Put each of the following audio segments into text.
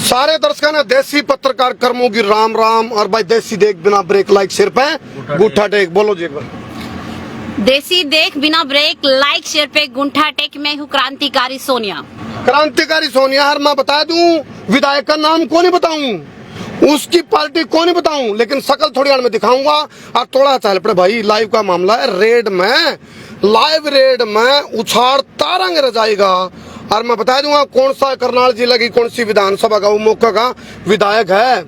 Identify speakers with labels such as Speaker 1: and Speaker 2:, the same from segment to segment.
Speaker 1: सारे दर्शकों ने देसी पत्रकार कर्मों की राम राम। और भाई देसी देख बिना ब्रेक लाइक सिर पे गुठा टेक, बोलो जी एक बार।
Speaker 2: देसी देख बिना ब्रेक लाइक शेयर पे गुंठा टेक। मैं हूँ क्रांतिकारी सोनिया।
Speaker 1: क्रांतिकारी सोनिया। यार मैं बता दूं, विधायक का नाम कौन ही बताऊं, उसकी पार्टी कौन ही बताऊं, लेकिन शकल थोड़ी देर में दिखाऊंगा। और थोड़ा चल पड़े भाई, लाइव का मामला है। रेड में, लाइव रेड में उछाड़ता रंग रजाएगा। और मैं बता दूंगा कौन सा करनाल जिला की कौन सी विधानसभा का उमोका का विधायक है,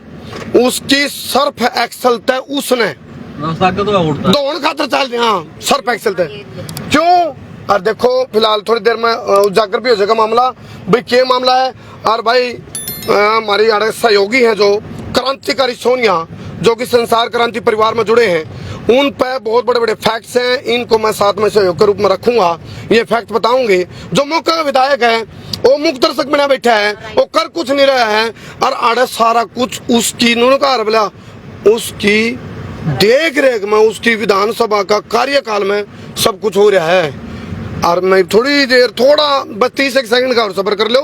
Speaker 1: उसकी सर्फ एक्सल तय उसने दौड़ खातर चल दिया। हाँ, सर्फ एक्सल तय क्यों। और देखो फिलहाल थोड़ी देर में उजागर भी हो जाएगा मामला, भाई क्या मामला है। और भाई हमारी सहयोगी है जो क्रांतिकारी सोनिया, जो कि संसार क्रांति परिवार में जुड़े हैं, उन पे बहुत बड़े बड़े फैक्ट्स हैं। इनको मैं साथ में सहयोग के रूप में रखूंगा, ये फैक्ट बताऊंगे। जो मौका का विधायक है वो मुक्त दर्शक बना बैठा है, वो कर कुछ नहीं रहा है। और आड़े सारा कुछ उसकी नुनकार बोला, उसकी देख रेख में, उसकी विधानसभा का कार्यकाल में सब कुछ हो रहा है। और मैं थोड़ी देर, थोड़ा 32 सेकंड का और सब्र कर लो,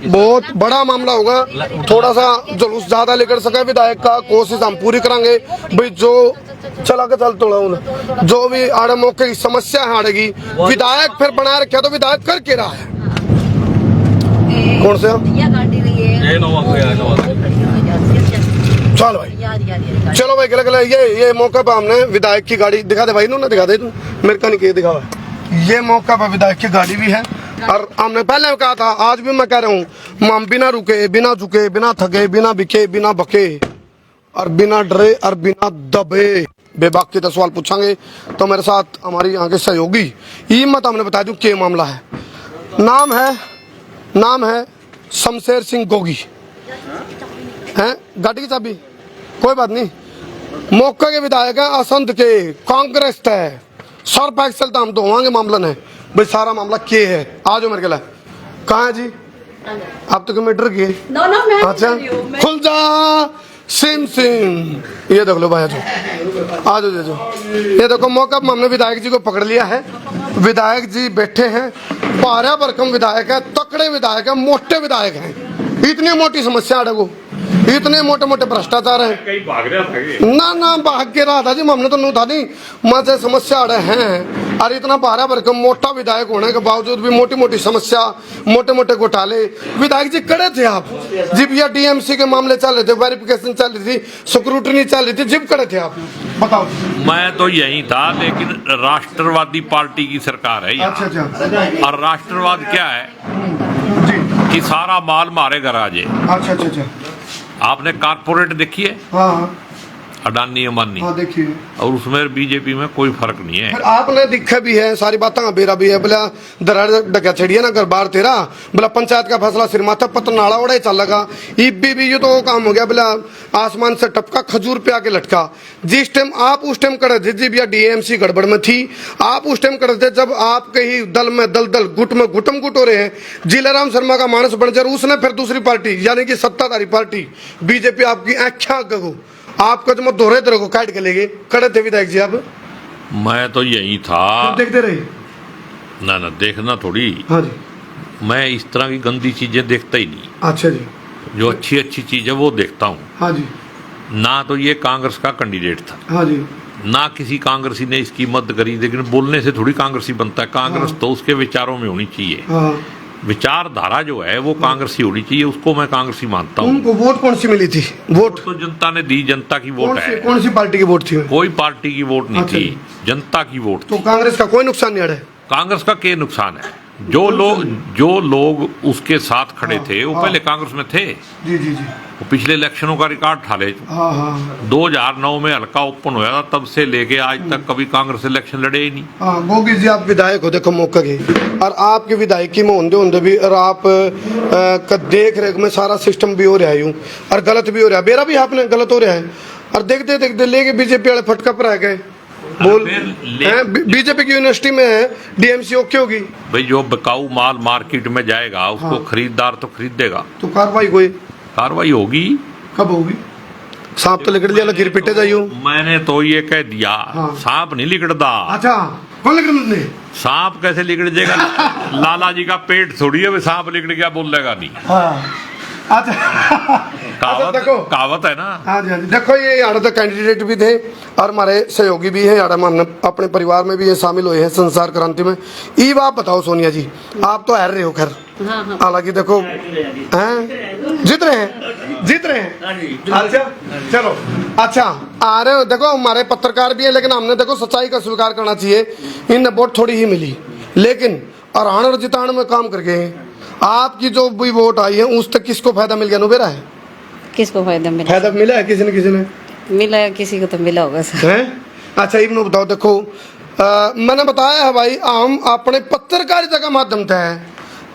Speaker 1: बहुत बड़ा मामला होगा। थोड़ा सा जुलूस ज्यादा लेकर सके विधायक का, कोशिश हम पूरी करेंगे भाई। जो चला के चल तोड़ा जो भी आड़े मौके की समस्या है आड़ेगी, विधायक फिर बना रखे तो विधायक कर के रहा है। कौन सा चलो भाई, चलो भाई गला गला। ये मौका पर हमने विधायक की गाड़ी दिखा दे भाई, ना दिखा दे, तू मेरे का नहीं दिखा हुआ। ये मौका पर विधायक की गाड़ी भी है। और हमने पहले कहा था, आज भी मैं कह रहा हूँ, हम बिना रुके, बिना झुके, बिना थके, बिना बिके, बिना बके, और बिना डरे और बिना दबे बेबाकी तो सवाल पूछांगे। तो मेरे साथ हमारी यहाँ के सहयोगी हिम्मत, हमने बता दूं क्या मामला है। नाम है शमशेर सिंह गोगी है। गाड़ी की चाबी कोई बात नहीं। मौके के विधायक है असंत के, कांग्रेस है। सर पैक चलता हम तो होंगे मामला ने भाई। सारा मामला क्या है, आ जाओ मेरे के लिए। कहाँ है जी आप तो मीटर की? अच्छा खुल जा सिम सिम। ये देख लो भाई, आ जाओ। ये देखो मौका पर हमने विधायक जी को पकड़ लिया है। विधायक जी बैठे हैं, 12 भरकम विधायक है, तकड़े विधायक है, मोटे विधायक हैं। इतनी मोटी समस्या अड़गो, इतने मोटे मोटे भ्रष्टाचार है। कहीं भाग रहा था ना भाग के रहा था जी, हमने तो नहीं था नहीं। मजे समस्या अड़े हैं। और इतना 12 भरकम मोटा विधायक होने के बावजूद भी मोटी मोटी समस्या, मोटे मोटे घोटाले। विधायक जी कड़े थे आप, जिब या डीएमसी के मामले चल रहे थे, वेरिफिकेशन चल रही थी, स्क्रूटनी चल रही थी, जिब कड़े थे आप, बताओ।
Speaker 3: मैं तो यही था, लेकिन राष्ट्रवादी पार्टी की सरकार है।
Speaker 1: अच्छा।
Speaker 3: और राष्ट्रवाद क्या है कि सारा माल मारे घर आ जाए।
Speaker 1: अच्छा।
Speaker 3: आपने कारपोरेट देखी है?
Speaker 1: हाँ
Speaker 3: अडानी अंबानी।
Speaker 1: हाँ देखिए।
Speaker 3: और उसमें बीजेपी में कोई फर्क नहीं है।
Speaker 1: फिर आपने दिखा भी है, सारी बातें बेरा भी है। बोला दराड़ डका छड़िए ना घर बार तेरा, बोला पंचायत का फैसला सिर माथा पत्र नाड़ा उड़ा ही चल लगा। ईबी भी ये तो काम हो गया, बोला आसमान से टपका खजूर पे आके लटका। जिस टाइम आप उस टाइम करे थे, जब या डीएमसी गड़बड़ में थी, आप उस टाइम करे थे जब आपके ही दल में दल गुट में गुटम गुट हो रहे हैं। जिलाराम शर्मा का मानस बन जाए, उसने फिर दूसरी पार्टी यानी कि सत्ताधारी पार्टी बीजेपी आपकी आख्या गो आपको जो दोहरे तरह को काट के लेगे। खड़े थे विधायक जी आप?
Speaker 3: मैं तो यही था।
Speaker 1: देखते रहे
Speaker 3: ना देखना थोड़ी।
Speaker 1: हाँ जी।
Speaker 3: मैं इस तरह की गंदी चीजें देखता ही नहीं।
Speaker 1: अच्छा जी।
Speaker 3: जो अच्छी चीज है वो देखता हूँ।
Speaker 1: हाँ जी।
Speaker 3: ना तो ये कांग्रेस का कैंडिडेट था,
Speaker 1: हाँ जी,
Speaker 3: ना किसी कांग्रेसी ने इसकी मदद करी। लेकिन बोलने से थोड़ी कांग्रेसी बनता है। कांग्रेस
Speaker 1: हाँ।
Speaker 3: तो उसके विचारों में होनी चाहिए।
Speaker 1: हाँ।
Speaker 3: विचारधारा जो है वो कांग्रेसी होनी चाहिए, उसको मैं कांग्रेसी मानता हूँ।
Speaker 1: उनको वोट कौन सी मिली थी? वोट
Speaker 3: तो जनता ने दी, जनता की वोट है।
Speaker 1: कौन सी पार्टी की वोट थी?
Speaker 3: कोई पार्टी की वोट नहीं
Speaker 1: अच्छा।
Speaker 3: थी, जनता की वोट
Speaker 1: तो
Speaker 3: थी।
Speaker 1: कांग्रेस का कोई नुकसान नहीं है?
Speaker 3: कांग्रेस का क्या नुकसान है? जो लोग उसके साथ खड़े थे वो पहले कांग्रेस में थे।
Speaker 1: जी।
Speaker 3: वो पिछले इलेक्शनों का रिकॉर्ड ठा ले। 2009 में हल्का ओपन हुआ था, तब से लेके आज तक कभी कांग्रेस इलेक्शन लड़े ही नहीं।
Speaker 1: हाँ गोगी जी, आप विधायक हो, देखो मौका के, और आपके विधायकी में होंदे भी, और आप का देख रेख में सारा सिस्टम भी हो रहा है यूं, और गलत भी हो रहा है। मेरा भी आपने गलत हो रहा है। और देखते लेके बीजेपी वाले फटका पर आ गए। बोल बीजेपी की यूनिवर्सिटी में है, डीएमसी ओके होगी
Speaker 3: भाई। जो बिकाऊ माल मार्केट में जाएगा उसको खरीदार तो खरीदेगा।
Speaker 1: तो कार्रवाई
Speaker 3: होगी।
Speaker 1: कब होगी? सांप तो लिकड़ दिया, गिर पिटे जाइयो।
Speaker 3: मैंने तो ये कह दिया। हाँ। सांप नहीं लिकड़ता। अच्छा,
Speaker 1: कौन लिकड़?
Speaker 3: सांप कैसे लिकड़ जाएगा? लाला जी का पेट थोड़ी है, सांप लिकड़ गया बोलेगा नहीं।
Speaker 1: हाँ। अच्छा देखो
Speaker 3: कहावत है ना।
Speaker 1: हाँ जी हाँ जी, देखो ये यहाँ तो कैंडिडेट भी थे और हमारे सहयोगी भी हैं, यहाँ हमने अपने परिवार में भी ये शामिल हुए हैं संसार क्रांति में। ये आप बताओ सोनिया जी, आप तो हार रहे हो खैर, हालांकि देखो हैं जीत रहे हैं। अच्छा चलो, अच्छा आ रहे हो, देखो हमारे पत्रकार भी है, लेकिन हमने देखो सच्चाई का स्वीकार करना चाहिए, इन्हें वोट थोड़ी ही मिली, लेकिन अरहान और जितान में काम करके आपकी जो भी वोट आई है उस तक किसको फायदा मिल गया? नुबेरा है,
Speaker 2: किसको फायदा मिला?
Speaker 1: फायदा मिला है किसी ने
Speaker 2: मिला, किसी को तो मिला होगा सर।
Speaker 1: है? अच्छा इन्होंने बताओ, देखो मैंने बताया है भाई, हम अपने पत्रकारिता का माध्यम था है।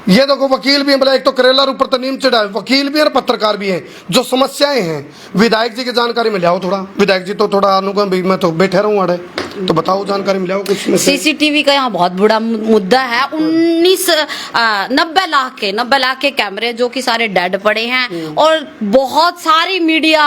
Speaker 1: ये देखो वकील भी हैं, बोला एक तो करेला ऊपर तनीम चढ़ा, वकील भी है और पत्रकार भी हैं, जो समस्याएं हैं विधायक जी की जानकारी में लाओ थोड़ा। विधायक जी तो थोड़ा अनुगम भी, मैं तो बैठे रहूँ अड़े, तो बताओ जानकारी मिलाओ कुछ में से।
Speaker 2: सीसीटीवी का यहाँ बहुत बड़ा मुद्दा है। 90 लाख के कैमरे जो कि सारे डेड पड़े हैं, और बहुत सारी मीडिया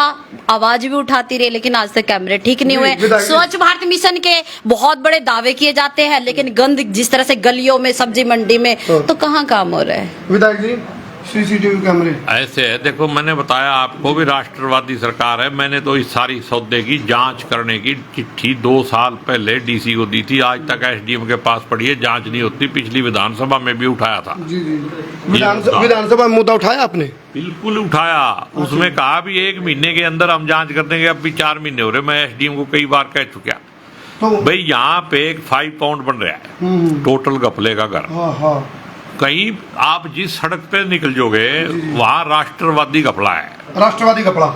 Speaker 2: आवाज भी उठाती रही, लेकिन आज तक कैमरे ठीक नहीं हुए। स्वच्छ भारत मिशन के बहुत बड़े दावे किए जाते हैं, लेकिन गंद जिस तरह से गलियों में, सब्जी मंडी में, तो कहाँ काम हो रहा है?
Speaker 1: विधायक जी सीसीटीवी कैमरे
Speaker 3: ऐसे है, देखो मैंने बताया आपको भी राष्ट्रवादी सरकार है। मैंने तो इस सारी सौदे की जांच करने की चिट्ठी 2 साल पहले डीसी को दी थी, आज तक एसडीएम के पास पड़ी है, जांच नहीं होती। पिछली विधानसभा में भी उठाया था।
Speaker 1: जी विधानसभा में मुद्दा उठाया आपने?
Speaker 3: बिल्कुल उठाया, उसमें कहा भी 1 महीने के अंदर हम जांच कर देंगे। अब भी 4 महीने हो रहे, मैं एसडीएम को कई बार कह चुका।
Speaker 1: तो
Speaker 3: भाई यहाँ पे एक 5 पाउंड बन रहा है टोटल घपले का घर। कहीं आप जिस सड़क पे निकल जोगे वहाँ राष्ट्रवादी कपड़ा है।
Speaker 1: राष्ट्रवादी कपड़ा,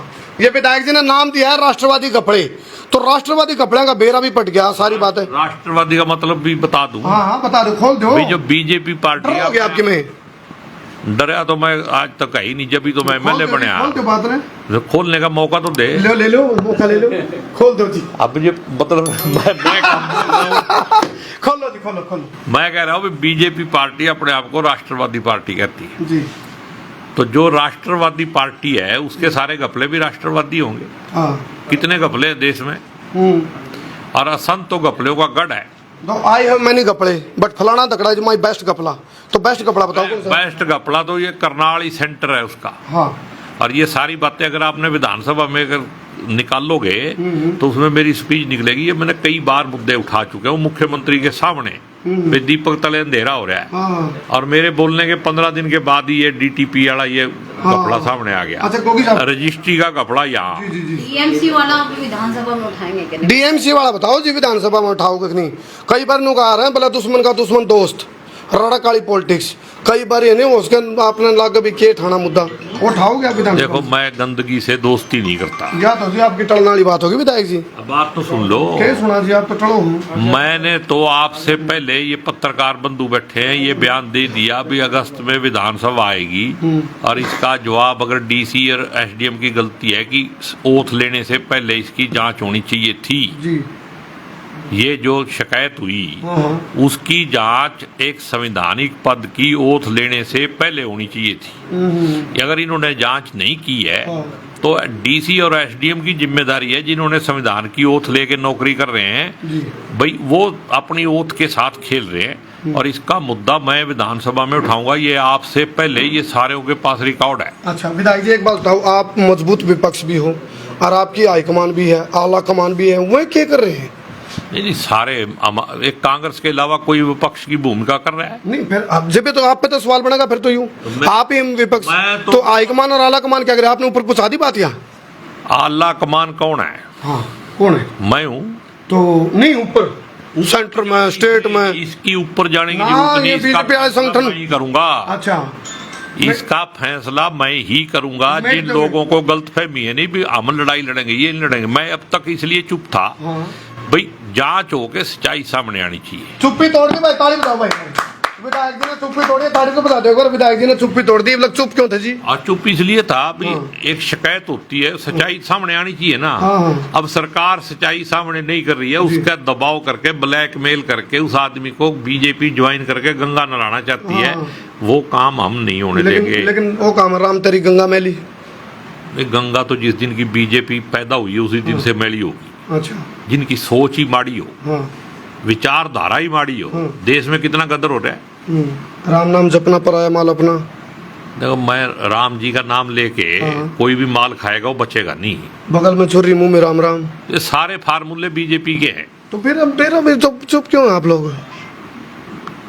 Speaker 1: ये विधायक जी ने नाम दिया है राष्ट्रवादी कपड़े, तो राष्ट्रवादी कपड़े का बेरा भी पट गया। सारी बात है,
Speaker 3: राष्ट्रवादी का मतलब भी बता दूं।
Speaker 1: हाँ बता दो, खोल दो।
Speaker 3: भाई जो बीजेपी पार्टी है,
Speaker 1: आपके में
Speaker 3: डरा तो मैं आज तक ही नहीं, जब भी तो मैं एमएलए बने। खोलने का मौका तो दे,
Speaker 1: ले लो मौका ले लो, खोल दो जी।
Speaker 3: अब ये मतलब मैं
Speaker 1: खोलो जी, खोलो।
Speaker 3: मैं कह रहा हूँ बीजेपी पार्टी अपने आप को राष्ट्रवादी पार्टी कहती है
Speaker 1: जी,
Speaker 3: तो जो राष्ट्रवादी पार्टी है उसके सारे घपले भी राष्ट्रवादी होंगे। कितने घपले हैं देश में, और असंत तो घपलों का गढ़ है।
Speaker 1: आई हैव मैनी कपड़े बट फलाना तकड़ा इज माय बेस्ट कपड़ा। तो बेस्ट कपड़ा बताओ कौन सा?
Speaker 3: बेस्ट कपड़ा तो ये करनाल सेंटर है उसका।
Speaker 1: हाँ,
Speaker 3: और ये सारी बातें अगर आपने विधानसभा में अगर निकालोगे तो उसमें मेरी स्पीच निकलेगी। ये मैंने कई बार मुद्दे उठा चुके हूँ मुख्यमंत्री के सामने। दीपक तले अंधेरा हो रहा है।
Speaker 1: हाँ।
Speaker 3: और मेरे बोलने के 15 दिन के बाद ही ये डीटीपी वाला ये कपड़ा सामने आ गया।
Speaker 1: अच्छा,
Speaker 3: रजिस्ट्री का कपड़ा यहाँ
Speaker 2: डीएमसी वाला विधानसभा में उठाएंगे कि नहीं?
Speaker 1: डीएमसी वाला बताओ जी, विधानसभा में उठाओगे कि नहीं? कई बार नुका रहे हैं बोला दुश्मन का दुश्मन दोस्त, रड़ा काली पॉलिटिक्स। कई बार ये नहीं उसके आपने लाग भी के ठाना मुद्दा उठाओगे आप विधानसभा?
Speaker 3: देखो मैं गंदगी से दोस्ती नहीं करता।
Speaker 1: या तो जी आपकी टलने वाली बात होगी विधायक जी।
Speaker 3: अब बात तो सुन लो।
Speaker 1: क्या सुना जी, आप तो टलो।
Speaker 3: मैंने तो आपसे पहले ये पत्रकार बंधु बैठे हैं, ये बयान दे दिया भी अगस्त में विधानसभा आएगी, और इसका जवाब अगर डीसी और एसडीएम की गलती है कि ओथ लेने से पहले इसकी जांच होनी चाहिए थी
Speaker 1: जी।
Speaker 3: ये जो शिकायत हुई उसकी जांच एक संवैधानिक पद की ओथ लेने से पहले होनी चाहिए थी। अगर इन्होंने जांच नहीं की है तो डीसी और एसडीएम की जिम्मेदारी है, जिन्होंने संविधान की ओथ लेके नौकरी कर रहे हैं भाई वो अपनी ओथ के साथ खेल रहे हैं। और इसका मुद्दा मैं विधानसभा में उठाऊंगा, ये आपसे पहले ये सारे के पास रिकॉर्ड है।
Speaker 1: अच्छा विधायक जी एक बात बताओ, आप मजबूत विपक्ष भी हो और आपकी हाईकमान भी है, आला कमान भी है, वह क्या कर रहे हैं?
Speaker 3: नहीं सारे एक कांग्रेस के अलावा कोई विपक्ष की भूमिका कर रहा है?
Speaker 1: नहीं फिर अब जब तो आप पे तो सवाल बनेगा, फिर तो यूं आप ही विपक्ष तो हाईकमान और आला कमान क्या करे? आपने ऊपर पूछा दी बात यहाँ।
Speaker 3: आला कमान कौन है?
Speaker 1: हाँ कौन है?
Speaker 3: मैं हूँ।
Speaker 1: तो नहीं ऊपर सेंटर में, स्टेट में,
Speaker 3: इसकी ऊपर जाने की जरूरत नहीं, इसका
Speaker 1: संगठन
Speaker 3: ही करूंगा।
Speaker 1: अच्छा
Speaker 3: इसका फैसला मैं ही करूंगा। जिन लोगों को गलतफहमी है नहीं भी हम लड़ाई लड़ेंगे, ये नहीं लड़ेंगे, मैं अब तक इसलिए चुप था। भाई जांच होके सच्चाई सामने आनी चाहिए।
Speaker 1: चुप्पी तोड़ दी भाई, ताली बजाओ भाई। विधायक जी ने चुप्पी तोड़ी, ताली तो बता दो। विधायक जी ने चुप्पी तोड़ दी, मतलब चुप क्यों थे जी?
Speaker 3: और चुप इसलिए था भी एक शिकायत होती है, सच्चाई सामने आनी चाहिए ना। अब सरकार सच्चाई सामने नहीं कर रही है, उसका दबाव करके ब्लैकमेल करके उस आदमी को बीजेपी ज्वाइन करके गंगा नलाना चाहती है। वो काम हम नहीं होने देंगे।
Speaker 1: लेकिन वो काम राम तेरी गंगा मैली।
Speaker 3: गंगा तो जिस दिन की बीजेपी पैदा हुई है उसी दिन से मैली होगी।
Speaker 1: अच्छा,
Speaker 3: जिनकी सोच ही माड़ी हो, विचारधारा ही माड़ी हो। देश में कितना गदर हो रहा है।
Speaker 1: राम नाम जपना पराया माल अपना।
Speaker 3: देखो, मैं राम जी का नाम लेके कोई भी माल खाएगा वो बचेगा नहीं।
Speaker 1: बगल में छुरी मुंह में राम राम,
Speaker 3: ये सारे फार्मूले बीजेपी के हैं।
Speaker 1: तो फिर चुप क्यों हैं आप लोग?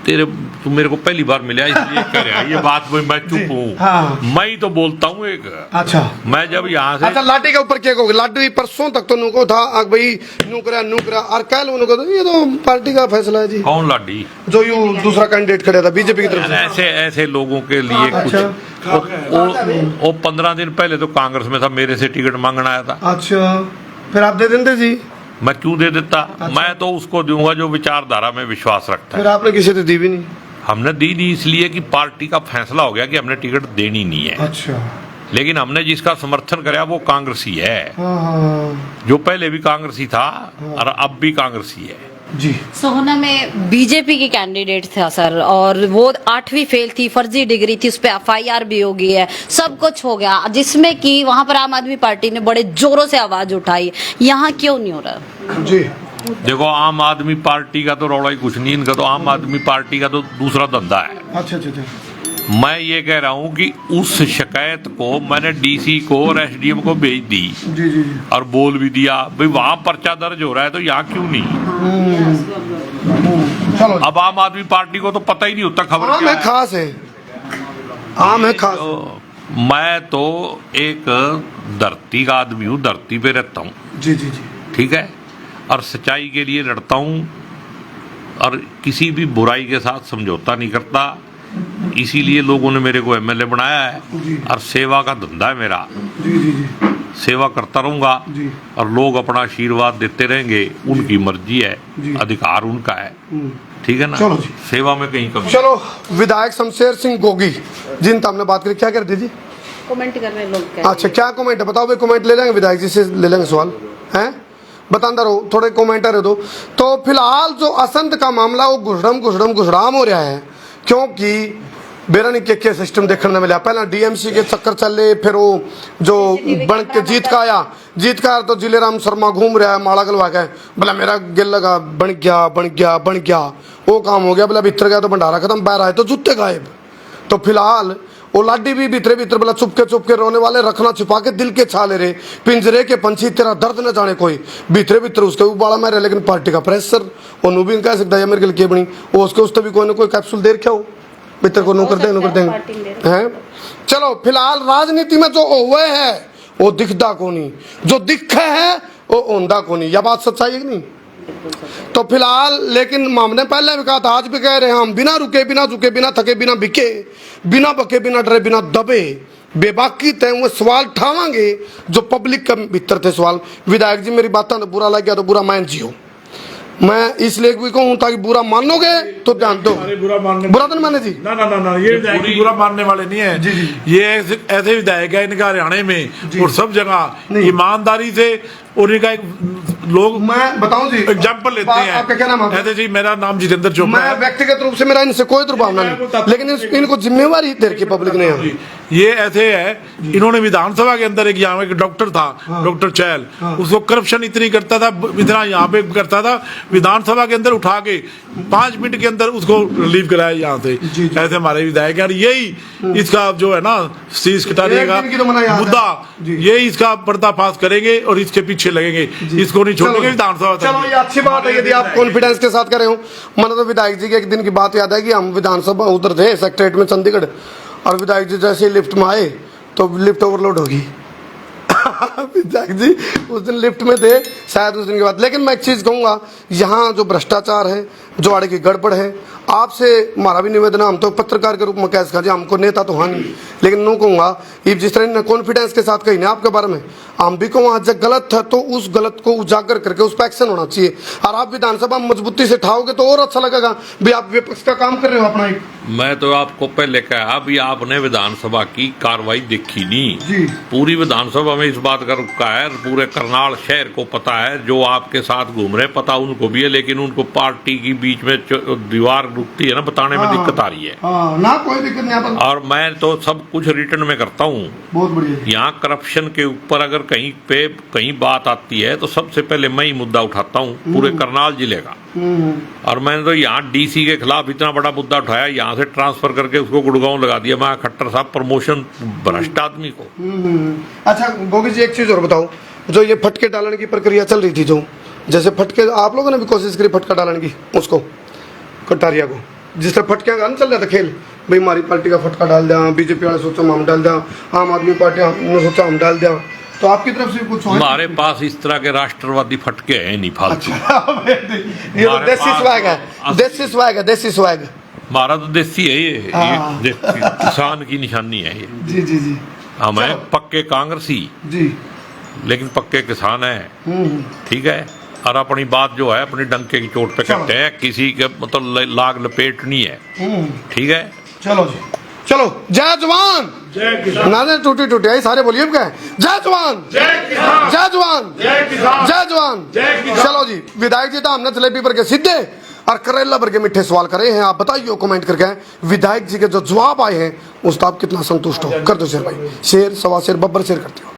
Speaker 3: तू मेरे को पहली बार मिला इसलिए कह रहा है ये बात, मैं चुप हूँ।
Speaker 1: हाँ।
Speaker 3: मैं ही तो बोलता हूँ एक।
Speaker 1: अच्छा,
Speaker 3: मैं जब यहाँ से
Speaker 1: अच्छा लाठी के ऊपर क्या कहोगे? लाठी परसों तक तो नुको था भाई, नुकरा और कल उनको तो ये तो पार्टी का फैसला है जी।
Speaker 3: कौन लाठी?
Speaker 1: जो यू दूसरा कैंडिडेट खड़ा था बीजेपी की तरफ से।
Speaker 3: ऐसे लोगों के लिए कुछ वो 15 दिन पहले तो कांग्रेस में था, मेरे से टिकट मांगना आया था।
Speaker 1: अच्छा, फिर आप दे देते जी?
Speaker 3: मैं क्यों दे देता? मैं तो उसको दूंगा जो विचारधारा में विश्वास रखता है।
Speaker 1: फिर आपने किसी से दी भी नहीं?
Speaker 3: हमने दी नहीं इसलिए कि पार्टी का फैसला हो गया कि हमने टिकट देनी नहीं है।
Speaker 1: अच्छा,
Speaker 3: लेकिन हमने जिसका समर्थन कराया वो कांग्रेसी है।
Speaker 1: हाँ।
Speaker 3: जो पहले भी कांग्रेसी था और अब भी कांग्रेसी है
Speaker 1: जी।
Speaker 2: सोहना में बीजेपी की कैंडिडेट था सर, और वो 8वीं फेल थी, फर्जी डिग्री थी, उस पर FIR भी हो गई है, सब कुछ हो गया, जिसमें कि वहां पर आम आदमी पार्टी ने बड़े जोरों से आवाज उठाई। यहाँ क्यों नहीं हो रहा?
Speaker 1: जी
Speaker 3: देखो, आम आदमी पार्टी का तो रौला ही कुछ नहीं, इनका तो आम आदमी पार्टी का तो दूसरा धंधा है।
Speaker 1: अच्छा अच्छा अच्छा।
Speaker 3: मैं ये कह रहा हूँ कि उस शिकायत को मैंने DC को और SDM को भेज दी
Speaker 1: जी जी।
Speaker 3: और बोल भी दिया भाई वहां पर्चा दर्ज हो रहा है तो यहाँ क्यों नहीं।
Speaker 1: चलो,
Speaker 3: अब आम आदमी पार्टी को तो पता ही नहीं होता खबर
Speaker 1: आम
Speaker 3: क्या
Speaker 1: है खास है, आम है खास।
Speaker 3: तो मैं तो एक धरती का आदमी हूँ, धरती पे रहता हूँ।
Speaker 1: जी जी जी।
Speaker 3: ठीक है, और सच्चाई के लिए लड़ता हूँ और किसी भी बुराई के साथ समझौता नहीं करता। इसीलिए लोगों ने मेरे को MLA बनाया है और सेवा का धंधा है मेरा।
Speaker 1: जी जी जी।
Speaker 3: सेवा करता रहूंगा और लोग अपना आशीर्वाद देते रहेंगे, उनकी मर्जी है, अधिकार उनका है। ठीक है ना?
Speaker 1: चलो जी।
Speaker 3: सेवा में कहीं कमी।
Speaker 1: चलो, विधायक शमशेर सिंह गोगी जिनका हमने बात करी, क्या कर दीजिए?
Speaker 2: कमेंट कर रहे हैं लोग।
Speaker 1: अच्छा, क्या कमेंट है बताओ भाई? कमेंट ले लेंगे, विधायक जी से ले लेंगे सवाल हैं, बताता रहो, थोड़े कमेंटर है तो फिलहाल जो असंत का मामला वो घुसड़ाम हो रहा है, क्योंकि बेरानी के सिस्टम देखने में मिला। पहला DMC के चक्कर चले, फिर वो जो बन के जीत का आया तो जिले राम शर्मा घूम रहा है माड़ा गलवा के, बोला मेरा गिल लगा बन गया वो काम हो गया, बोला भीतर गया तो भंडारा खत्म, बाहर आए तो जूते गायब। तो फिलहाल वो लाडी भी भीतर बोला चुपके रोने वाले, रखना छुपा के दिल के छाले रे, पिंजरे के पंछी तेरा दर्द न जाने कोई, भीतर उसके उबाला मारे। लेकिन पार्टी का प्रेशर वो नू भी कह सकता है मेरे के बनी वो उसके उस भी कोई ना कोई कैप्सूल दे रखा हो भीतर को, नो कर देंगे हैं। चलो, फिलहाल राजनीति में जो हुए है वो दिखदा को नहीं, जो दिखे है वो ओंदा को नहीं। यह बात सच्चाई है कि नहीं? तो फिलहाल लेकिन हमने पहले भी कहा था, आज भी कह रहे हैं, हम बिना रुके, बिना झुके, बिना थके, बिना बिके, बिना बके, बिना डरे, बिना दबे, बेबाकी तय वो सवाल उठावांगे जो पब्लिक के भीतर थे सवाल। विधायक जी मेरी बात तो बुरा लग गया तो बुरा मान जियो, मैं इसलिए भी कहूँ ताकि बुरा मानोगे तो ध्यान दो। बुरा तो नहीं माने जी?
Speaker 4: ना, ये विधायक बुरा मानने वाले नहीं है जी। ये ऐसे विधायक है इनका हरियाणा में और सब जगह ईमानदारी से, और इनका एक लोग, मैं बताऊं जी, एग्जाम्पल लेते हैं। आपका क्या नाम है? जी, मेरा नाम जितेंद्र चोपड़ा है।
Speaker 1: व्यक्तिगत रूप से मेरा इनसे कोई दुर्भावना नहीं, लेकिन इनको जिम्मेवारी दे रखी पब्लिक ने।
Speaker 4: ये ऐसे है, इन्होंने विधानसभा के अंदर एक यहाँ एक डॉक्टर था, डॉक्टर चैल, उसको करप्शन इतनी करता था, इतना यहाँ पे करता था, विधानसभा के अंदर उठा के 5 मिनट के अंदर उसको रिलीव कराया यहाँ से। ऐसे हमारे विधायक है, यही इसका जो है ना शीश कटाने का मुद्दा, यही इसका पर्दाफाश करेंगे और इसके पीछे लगेंगे, इसको नहीं छोड़ेंगे विधानसभा।
Speaker 1: चलो, ये अच्छी बात है यदि आप कॉन्फिडेंस के साथ कर रहे हो। मैंने तो विधायक जी के एक दिन की बात याद है कि हम विधानसभा उधर थे सेक्रेटरीट में चंडीगढ़, और विधायक जी जैसे लिफ्ट में आए तो लिफ्ट ओवरलोड होगी। विधायक जी उस दिन लिफ्ट में थे शायद उस दिन के बाद। लेकिन मैं एक चीज कहूंगा, यहाँ जो भ्रष्टाचार है, जो आड़े की गड़बड़ है, आपसे हमारा भी निवेदन है, हम तो पत्रकार के रूप में कह सकते, हमको नेता तो हाँ नहीं, लेकिन नो कहूँगा जिस तरह कॉन्फिडेंस के साथ कही ना आपके बारे में, हम भी कहूँ जब गलत है तो उस गलत को उजागर करके उस पर एक्शन होना चाहिए। और आप विधानसभा में मजबूती से ठाओगे तो और अच्छा लगेगा भी आप विपक्ष का काम कर रहे हो अपना।
Speaker 3: मैं तो आपको पहले कहा भी आपने विधानसभा की कार्रवाई देखी नहीं। पूरी विधानसभा में इस बात का रुका है, पूरे करनाल शहर को पता है, जो आपके साथ घूम रहे पता उनको भी है, लेकिन उनको पार्टी की बीच में दीवार रुकती है ना, बताने में दिक्कत आ रही है।
Speaker 1: ना कोई दिक्कत नहीं।
Speaker 3: और मैं तो सब कुछ रिटर्न में करता हूँ।
Speaker 1: बहुत बढ़िया।
Speaker 3: यहाँ करप्शन के ऊपर अगर कहीं बात आती है तो सबसे पहले मैं ही मुद्दा उठाता हूँ पूरे करनाल जिले का। और मैंने तो यहाँ डीसी के खिलाफ इतना बड़ा मुद्दा उठाया, यहाँ से ट्रांसफर करके उसको गुड़गांव लगा दिया। मैं खट्टर साहब प्रमोशन भ्रष्ट आदमी को।
Speaker 1: अच्छा गोगी जी, एक चीज और बताओ, जो ये फटके डालने की प्रक्रिया चल रही थी, जो जैसे फटके आप लोगों ने भी कोशिश करी फटका डालने की, उसको कटारिया को जिस तरह फटके का चल रहा था खेल, भाई हमारी पार्टी का फटका डाल दिया, बीजेपी वाले सोचा हम डाल दिया, आम आदमी पार्टी ने सोचा हम डाल दिया, तो आपकी तरफ से कुछ
Speaker 3: हमारे पास इस तरह के राष्ट्रवादी फटके हैं नहीं फालतू।
Speaker 1: ये तो देसी स्वैग है, देसी स्वैग है, देसी स्वैग।
Speaker 3: हमारा तो देसी है ये किसान की निशानी है ये।
Speaker 1: जी जी जी,
Speaker 3: हम हैं पक्के कांग्रेसी
Speaker 1: जी,
Speaker 3: लेकिन पक्के किसान हैं, ठीक है। और अपनी बात जो है अपनी डंके की चोट पे करते हैं, किसी के मतलब लाग लपेट नहीं है, ठीक है।
Speaker 1: चलो जी, चलो, जय जवान
Speaker 4: जय किसान,
Speaker 1: नारे टूटी टूटी आई, सारे बोलिए क्या, जय जवान
Speaker 4: जय किसान,
Speaker 1: जय जवान
Speaker 4: जय किसान,
Speaker 1: जय जवान
Speaker 4: जय किसान।
Speaker 1: चलो जी, विधायक जी तो हमने जलेबी भर के सीधे और करेला भर के मीठे सवाल करे हैं। आप बताइए कमेंट करके, विधायक जी के जो जवाब आए हैं उसका आप कितना संतुष्ट हो। कर दो शेर भाई, शेर, सवा शेर, बब्बर शेर करते हो।